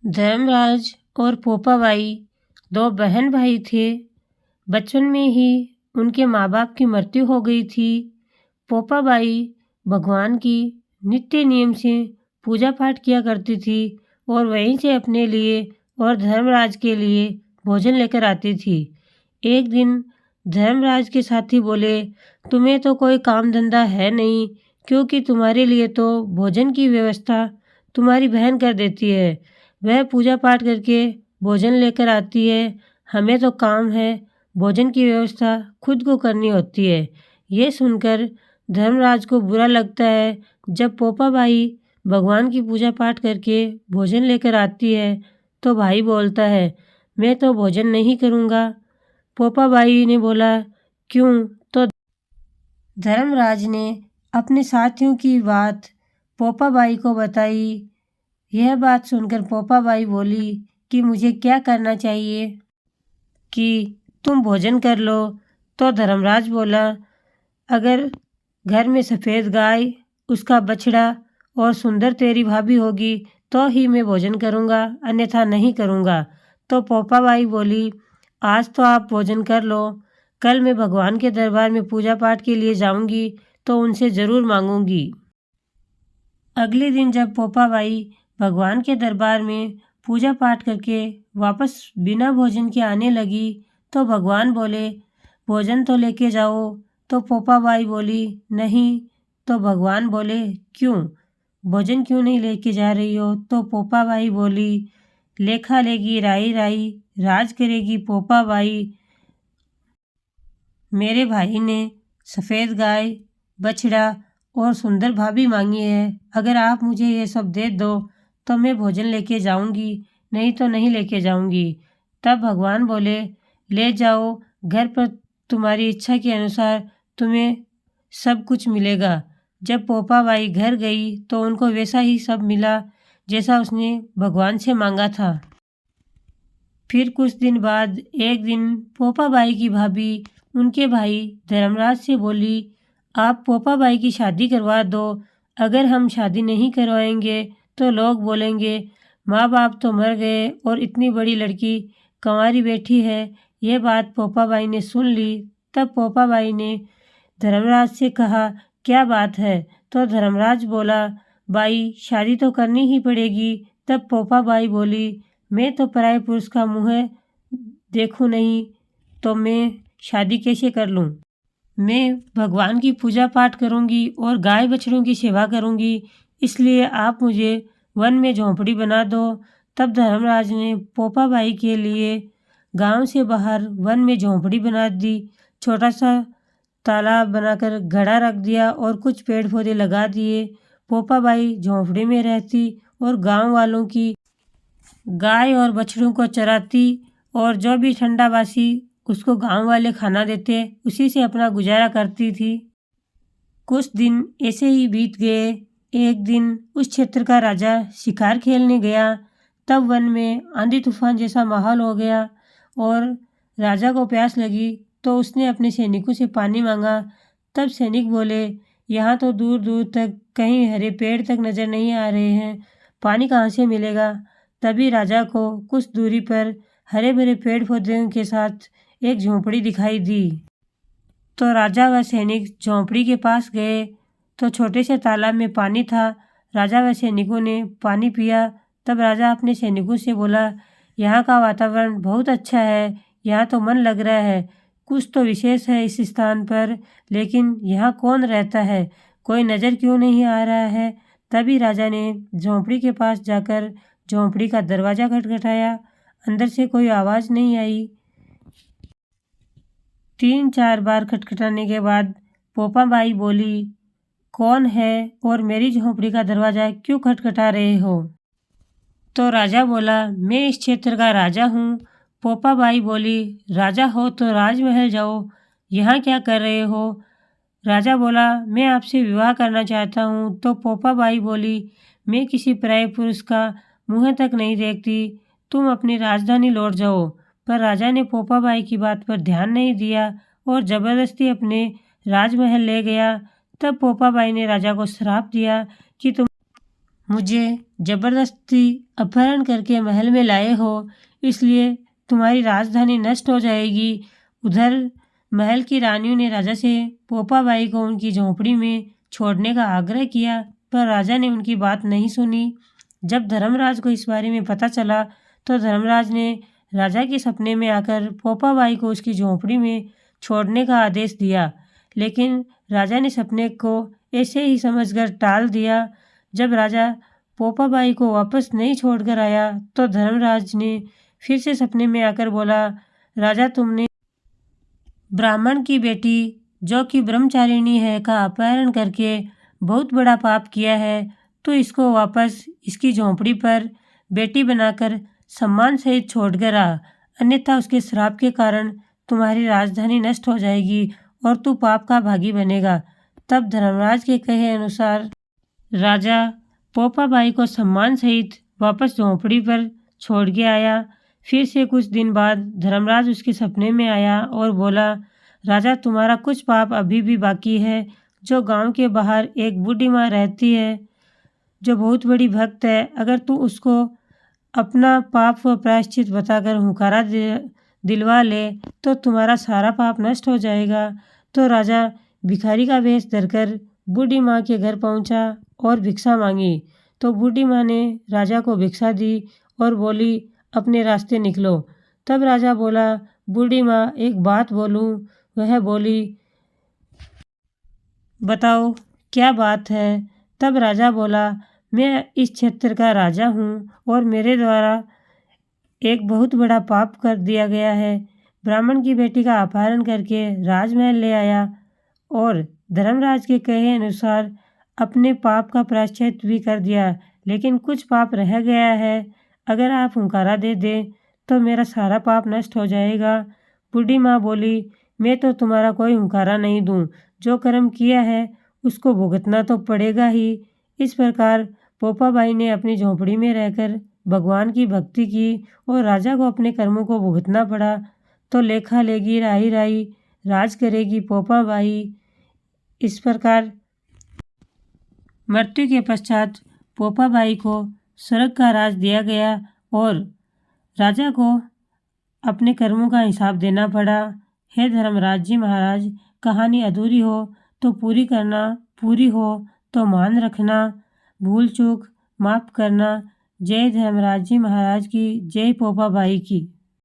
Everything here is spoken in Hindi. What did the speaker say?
धर्मराज और पोपाबाई दो बहन भाई थे। बचपन में ही उनके माँ बाप की मृत्यु हो गई थी। पोपाबाई भगवान की नित्य नियम से पूजा पाठ किया करती थी और वहीं से अपने लिए और धर्मराज के लिए भोजन लेकर आती थी। एक दिन धर्मराज के साथी बोले, तुम्हें तो कोई काम धंधा है नहीं, क्योंकि तुम्हारे लिए तो भोजन की व्यवस्था तुम्हारी बहन कर देती है। वह पूजा पाठ करके भोजन लेकर आती है, हमें तो काम है, भोजन की व्यवस्था खुद को करनी होती है। ये सुनकर धर्मराज को बुरा लगता है। जब पोपाबाई भगवान की पूजा पाठ करके भोजन लेकर आती है तो भाई बोलता है, मैं तो भोजन नहीं करूँगा। पोपाबाई ने बोला, क्यों? तो धर्मराज ने अपने साथियों की बात पोपाबाई को बताई। यह बात सुनकर पोपाबाई बोली कि मुझे क्या करना चाहिए कि तुम भोजन कर लो। तो धर्मराज बोला, अगर घर में सफ़ेद गाय, उसका बछड़ा और सुंदर तेरी भाभी होगी तो ही मैं भोजन करूँगा, अन्यथा नहीं करूँगा। तो पोपाबाई बोली, आज तो आप भोजन कर लो, कल मैं भगवान के दरबार में पूजा पाठ के लिए जाऊँगी तो उनसे ज़रूर मांगूँगी। अगले दिन जब पोपाबाई भगवान के दरबार में पूजा पाठ करके वापस बिना भोजन के आने लगी तो भगवान बोले, भोजन तो लेके जाओ। तो पोपाबाई बोली, नहीं। तो भगवान बोले, क्यों? भोजन क्यों नहीं लेके जा रही हो? तो पोपाबाई बोली, लेखा लेगी राई राई, राज करेगी पोपाबाई। मेरे भाई ने सफ़ेद गाय, बछड़ा और सुंदर भाभी मांगी है। अगर आप मुझे ये सब दे दो तो मैं भोजन लेके जाऊंगी, नहीं तो नहीं लेके जाऊंगी। तब भगवान बोले, ले जाओ, घर पर तुम्हारी इच्छा के अनुसार तुम्हें सब कुछ मिलेगा। जब पोपाबाई घर गई तो उनको वैसा ही सब मिला जैसा उसने भगवान से मांगा था। फिर कुछ दिन बाद एक दिन पोपाबाई की भाभी उनके भाई धर्मराज से बोली, आप पोपाबाई की शादी करवा दो। अगर हम शादी नहीं करवाएंगे तो लोग बोलेंगे, माँ बाप तो मर गए और इतनी बड़ी लड़की कंवारी बैठी है। ये बात पोपाबाई ने सुन ली। तब पोपाबाई ने धर्मराज से कहा, क्या बात है? तो धर्मराज बोला, बाई शादी तो करनी ही पड़ेगी। तब पोपाबाई बोली, मैं तो पराये पुरुष का मुँह देखूं नहीं तो मैं शादी कैसे कर लूँ? मैं भगवान की पूजा पाठ करूँगी और गाय बछड़ों की सेवा करूँगी, इसलिए आप मुझे वन में झोंपड़ी बना दो। तब धर्मराज ने पोपाबाई के लिए गांव से बाहर वन में झोंपड़ी बना दी। छोटा सा तालाब बनाकर घड़ा रख दिया और कुछ पेड़ पौधे लगा दिए। पोपाबाई झोंपड़ी में रहती और गांव वालों की गाय और बछड़ों को चराती और जो भी ठंडा बासी उसको गांव वाले खाना देते, उसी से अपना गुजारा करती थी। कुछ दिन ऐसे ही बीत गए। एक दिन उस क्षेत्र का राजा शिकार खेलने गया। तब वन में आंधी तूफान जैसा माहौल हो गया और राजा को प्यास लगी तो उसने अपने सैनिकों से पानी मांगा। तब सैनिक बोले, यहाँ तो दूर दूर तक कहीं हरे पेड़ तक नज़र नहीं आ रहे हैं, पानी कहाँ से मिलेगा? तभी राजा को कुछ दूरी पर हरे भरे पेड़ पौधों के साथ एक झोंपड़ी दिखाई दी। तो राजा व सैनिक झोंपड़ी के पास गए तो छोटे से तालाब में पानी था। राजा व सैनिकों ने पानी पिया। तब राजा अपने सैनिकों से बोला, यहाँ का वातावरण बहुत अच्छा है, यहाँ तो मन लग रहा है। कुछ तो विशेष है इस स्थान पर, लेकिन यहाँ कौन रहता है? कोई नज़र क्यों नहीं आ रहा है? तभी राजा ने झोंपड़ी के पास जाकर झोंपड़ी का दरवाज़ा खटखटाया। अंदर से कोई आवाज़ नहीं आई। 3-4 बार खटखटाने के बाद पोपाबाई बोली, कौन है और मेरी झोंपड़ी का दरवाज़ा क्यों खटखटा रहे हो? तो राजा बोला, मैं इस क्षेत्र का राजा हूँ। पोपाबाई बोली, राजा हो तो राजमहल जाओ, यहाँ क्या कर रहे हो? राजा बोला, मैं आपसे विवाह करना चाहता हूँ। तो पोपाबाई बोली, मैं किसी पराये पुरुष का मुँह तक नहीं देखती, तुम अपनी राजधानी लौट जाओ। पर राजा ने पोपाबाई की बात पर ध्यान नहीं दिया और ज़बरदस्ती अपने राजमहल ले गया। तब पोपाबाई ने राजा को श्राप दिया कि मुझे ज़बरदस्ती अपहरण करके महल में लाए हो, इसलिए तुम्हारी राजधानी नष्ट हो जाएगी। उधर महल की रानियों ने राजा से पोपाबाई को उनकी झोंपड़ी में छोड़ने का आग्रह किया, पर राजा ने उनकी बात नहीं सुनी। जब धर्मराज को इस बारे में पता चला तो धर्मराज ने राजा के सपने में आकर पोपाबाई को उसकी झोंपड़ी में छोड़ने का आदेश दिया, लेकिन राजा ने सपने को ऐसे ही समझकर टाल दिया। जब राजा पोपाबाई को वापस नहीं छोड़कर आया तो धर्मराज ने फिर से सपने में आकर बोला, राजा तुमने ब्राह्मण की बेटी जो कि ब्रह्मचारिणी है का अपहरण करके बहुत बड़ा पाप किया है, तो इसको वापस इसकी झोंपड़ी पर बेटी बनाकर सम्मान सहित छोड़कर आ, अन्यथा उसके श्राप के कारण तुम्हारी राजधानी नष्ट हो जाएगी और तू पाप का भागी बनेगा। तब धर्मराज के कहे अनुसार राजा पोपाबाई को सम्मान सहित वापस झोंपड़ी पर छोड़ के आया। फिर से कुछ दिन बाद धर्मराज उसके सपने में आया और बोला, राजा तुम्हारा कुछ पाप अभी भी बाकी है। जो गांव के बाहर एक बूढ़ी माँ रहती है जो बहुत बड़ी भक्त है, अगर तू उसको अपना पाप व प्रायश्चित बताकर हुंकारा दिलवा ले तो तुम्हारा सारा पाप नष्ट हो जाएगा। तो राजा भिखारी का वेश धरकर बूढ़ी माँ के घर पहुँचा और भिक्षा मांगी। तो बूढ़ी माँ ने राजा को भिक्षा दी और बोली, अपने रास्ते निकलो। तब राजा बोला, बूढ़ी माँ एक बात बोलूँ? वह बोली, बताओ क्या बात है? तब राजा बोला, मैं इस क्षेत्र का राजा हूँ और मेरे द्वारा एक बहुत बड़ा पाप कर दिया गया है। ब्राह्मण की बेटी का अपहरण करके राजमहल ले आया और धर्मराज के कहे अनुसार अपने पाप का प्रायश्चित भी कर दिया, लेकिन कुछ पाप रह गया है। अगर आप हुंकारा दे दें तो मेरा सारा पाप नष्ट हो जाएगा। बूढ़ी माँ बोली, मैं तो तुम्हारा कोई हुंकारा नहीं दूँ, जो कर्म किया है उसको भुगतना तो पड़ेगा ही। इस प्रकार पोपाबाई ने अपनी झोंपड़ी में रहकर भगवान की भक्ति की और राजा को अपने कर्मों को भुगतना पड़ा। तो लेखा लेगी राही राही, राज करेगी पोपाबाई। इस प्रकार मृत्यु के पश्चात पोपाबाई को स्वर्ग का राज दिया गया और राजा को अपने कर्मों का हिसाब देना पड़ा। हे धर्मराज जी महाराज, कहानी अधूरी हो तो पूरी करना, पूरी हो तो मान रखना, भूल चूक माफ़ करना। जय धर्मराज जी महाराज की, जय पोपाबाई की।